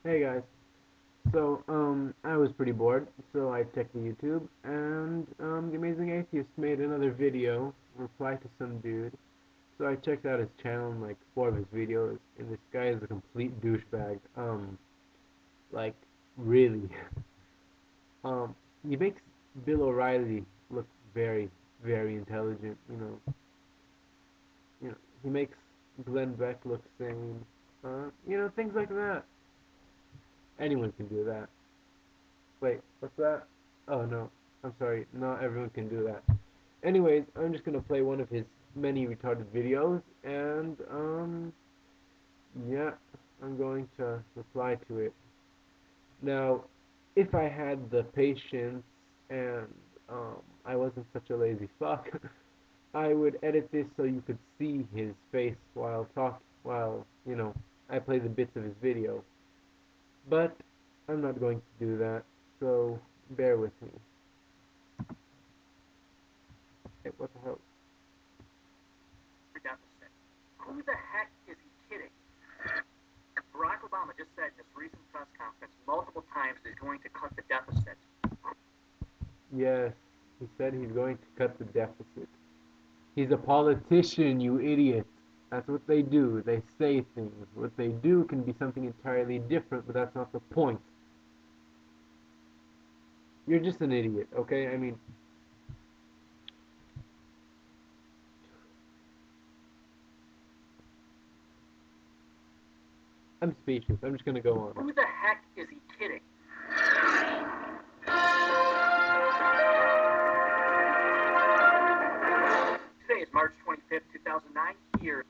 Hey guys. I was pretty bored, so I checked the YouTube, and the Amazing Atheist made another video, reply to some dude. So I checked out his channel and like four of his videos, and this guy is a complete douchebag. Like really. Um, he makes Bill O'Reilly look very, very intelligent. You know, he makes Glenn Beck look sane. Things like that. Anyone can do that. Wait, what's that? Oh no, I'm sorry. Not everyone can do that. Anyways, I'm just gonna play one of his many retarded videos, and yeah, I'm going to reply to it. Now, if I had the patience and I wasn't such a lazy fuck, I would edit this so you could see his face while I play the bits of his video. But I'm not going to do that, so bear with me. Hey, what the hell? Deficit. Who the heck is he kidding? Barack Obama just said in his recent press conference multiple times he's going to cut the deficit. Yes, he said he's going to cut the deficit. He's a politician, you idiot. That's what they do. They say things. What they do can be something entirely different, but that's not the point. You're just an idiot, okay? I mean, I'm speechless. I'm just gonna go on. Who the heck is he kidding? Today is March 25th, 2009. Here.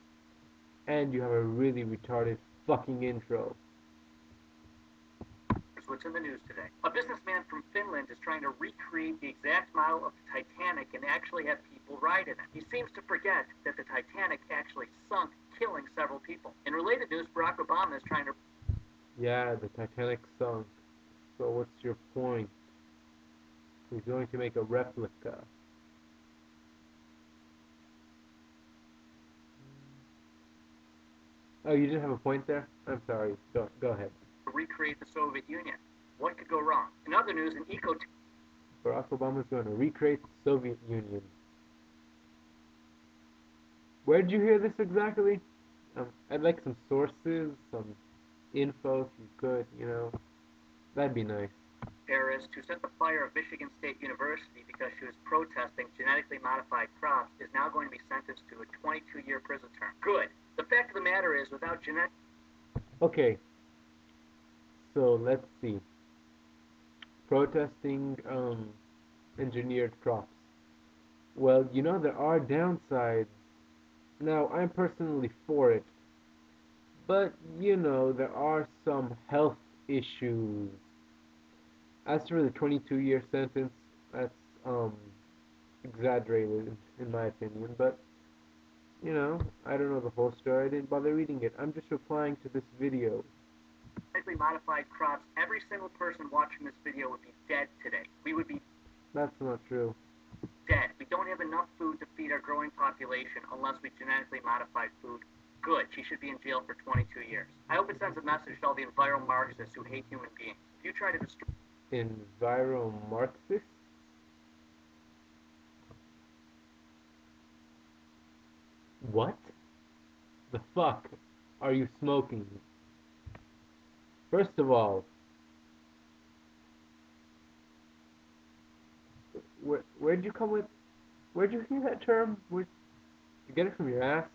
And you have a really retarded fucking intro. Here's what's in the news today. A businessman from Finland is trying to recreate the exact model of the Titanic and actually have people ride in it. He seems to forget that the Titanic actually sunk, killing several people. In related news, Barack Obama is trying to... Yeah, the Titanic sunk. So what's your point? He's going to make a replica. Oh, you didn't have a point there? I'm sorry. Go ahead. recreate the Soviet Union. What could go wrong? In other news, an eco... Barack Obama is going to recreate the Soviet Union. Where did you hear this exactly? I'd like some sources, some info if you could. That'd be nice. terrorist who set the fire of Michigan State University because she was protesting genetically modified crops is now going to be sentenced to a 22-year prison term. Good. The fact of the matter is, without genetic... Okay, so let's see. Protesting engineered crops. Well, there are downsides. Now, I'm personally for it, but there are some health issues. As for the 22-year sentence, that's exaggerated in my opinion, but I don't know the whole story. I didn't bother reading it. I'm just replying to this video. genetically modified crops, every single person watching this video would be dead today. We would be That's not true. dead. We don't have enough food to feed our growing population unless we genetically modify food. Good. She should be in jail for 22 years. I hope it sends a message to all the enviro Marxists who hate human beings. If you try to destroy... Enviro-Marxist? What the fuck are you smoking? First of all, where'd you come with? Where'd you hear that term? Where'd you get it from your ass?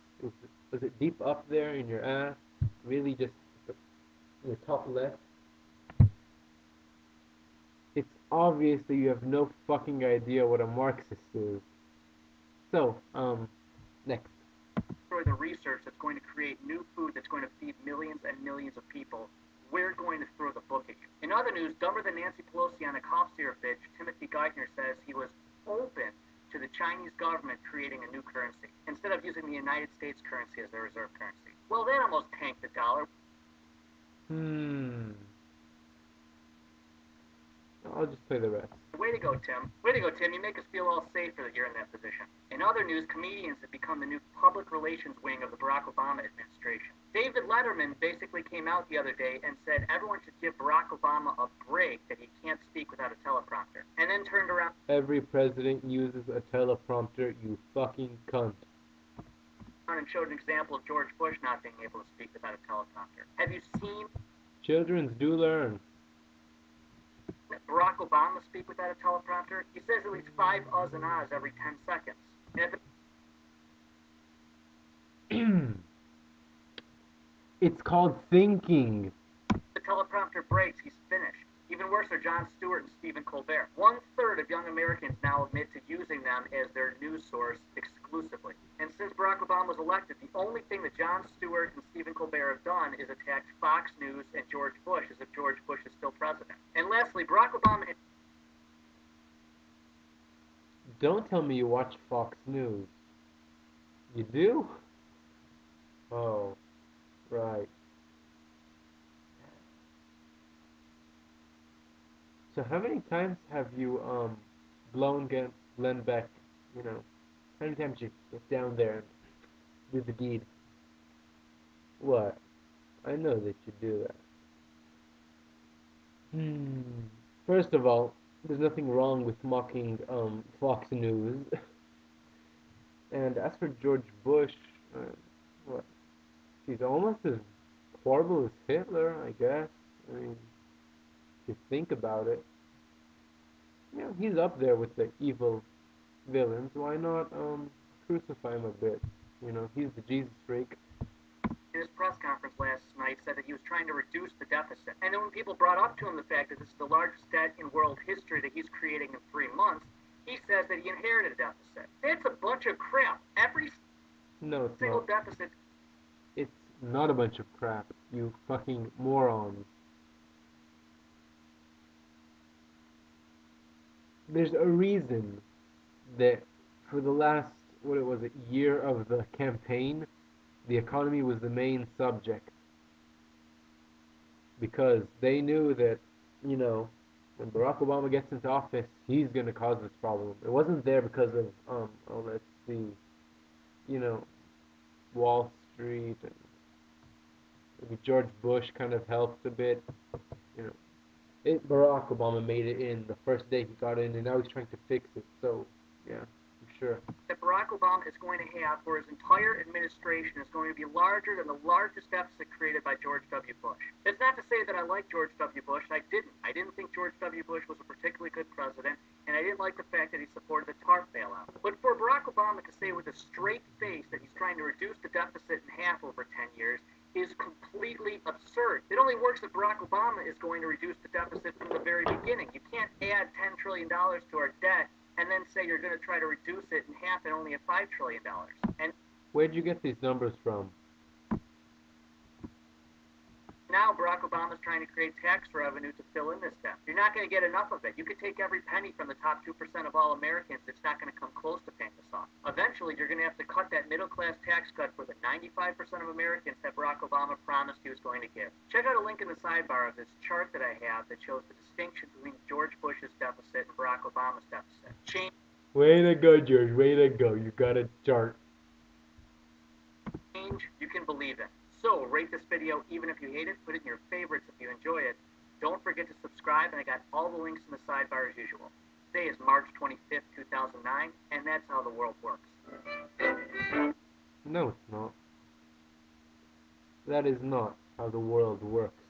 Was it deep up there in your ass? Really, just your top left? It's obvious that you have no fucking idea what a Marxist is. So, next. destroy the research that's going to create new food that's going to feed millions and millions of people, we're going to throw the book at you. In other news, dumber than Nancy Pelosi on the cough syrup bitch, Timothy Geithner says he was open to the Chinese government creating a new currency instead of using the United States currency as their reserve currency. Well, that almost tanked the dollar. I'll just play the rest. Way to go, Tim. Way to go, Tim. You make us feel all safer that you're in that position. In other news, comedians have become the new public relations wing of the Barack Obama administration. David Letterman basically came out the other day and said everyone should give Barack Obama a break that he can't speak without a teleprompter. And then turned around Every president uses a teleprompter, you fucking cunt. and showed an example of George Bush not being able to speak without a teleprompter. Have you seen Children do learn. Barack Obama speak without a teleprompter? He says at least 5 uhs and ahs every 10 seconds. And if It's called thinking. the teleprompter breaks, he's finished. Even worse are Jon Stewart and Stephen Colbert. 1/3 of young Americans now admit to using them as their news source exclusively. And since Barack Obama was elected, the only thing that Jon Stewart and Stephen Colbert have done is attack Fox News and George Bush as if George Bush is still president. And lastly, Barack Obama. Don't tell me you watch Fox News. You do? Oh, right. So how many times have you blown Glenn Beck? You know, how many times you get down there and do the deed? What? I know that you do that. Hmm. First of all, there's nothing wrong with mocking Fox News. And as for George Bush, what? He's almost as horrible as Hitler, I guess. I mean, if you think about it, you know, he's up there with the evil villains. Why not crucify him a bit? You know, he's the Jesus freak. In his press conference last night said that he was trying to reduce the deficit. And then when people brought up to him the fact that this is the largest debt in world history that he's creating in 3 months, he says that he inherited a deficit. It's a bunch of crap. Every No, it's single not. deficit. It's not a bunch of crap, you fucking morons. There's a reason that for the last, what it was, a year of the campaign, the economy was the main subject. Because they knew that, you know, when Barack Obama gets into office, he's going to cause this problem. It wasn't there because of, oh, let's see, you know, Wall Street and maybe George Bush kind of helped a bit. You know, Barack Obama made it in the first day he got in, and now he's trying to fix it. So, yeah, I'm sure. That Barack Obama is going to have for his entire administration is going to be larger than the largest deficit created by George W. Bush. It's not to say that I like George W. Bush. I didn't. I didn't think George W. Bush was a particularly good president, and I didn't like the fact that he supported the TARP bailout. But for Barack Obama to say with a straight face that he's trying to reduce the deficit in half over 10 years is completely absurd. It only works if Barack Obama is going to reduce the deficit from the very beginning. You can't add $10 trillion to our debt and then say you're going to try to reduce it in half and only at $5 trillion. And Where'd you get these numbers from? now Barack Obama is trying to create tax revenue to fill in this debt. You're not going to get enough of it. You could take every penny from the top 2% of all Americans. It's not going to come close to paying this off. Eventually, you're going to have to cut that middle class tax cut for the 95% of Americans that Barack Obama promised he was going to give. Check out a link in the sidebar of this chart that I have that shows the distinction between George Bush's deficit and Barack Obama's deficit. Way to go, George. Way to go. You got a chart. Change you can believe in. So rate this video even if you hate it, put it in your favorites if you enjoy it. Don't forget to subscribe, and I got all the links in the sidebar as usual. Today is March 25th, 2009, and that's how the world works. No, it's not. That is not how the world works.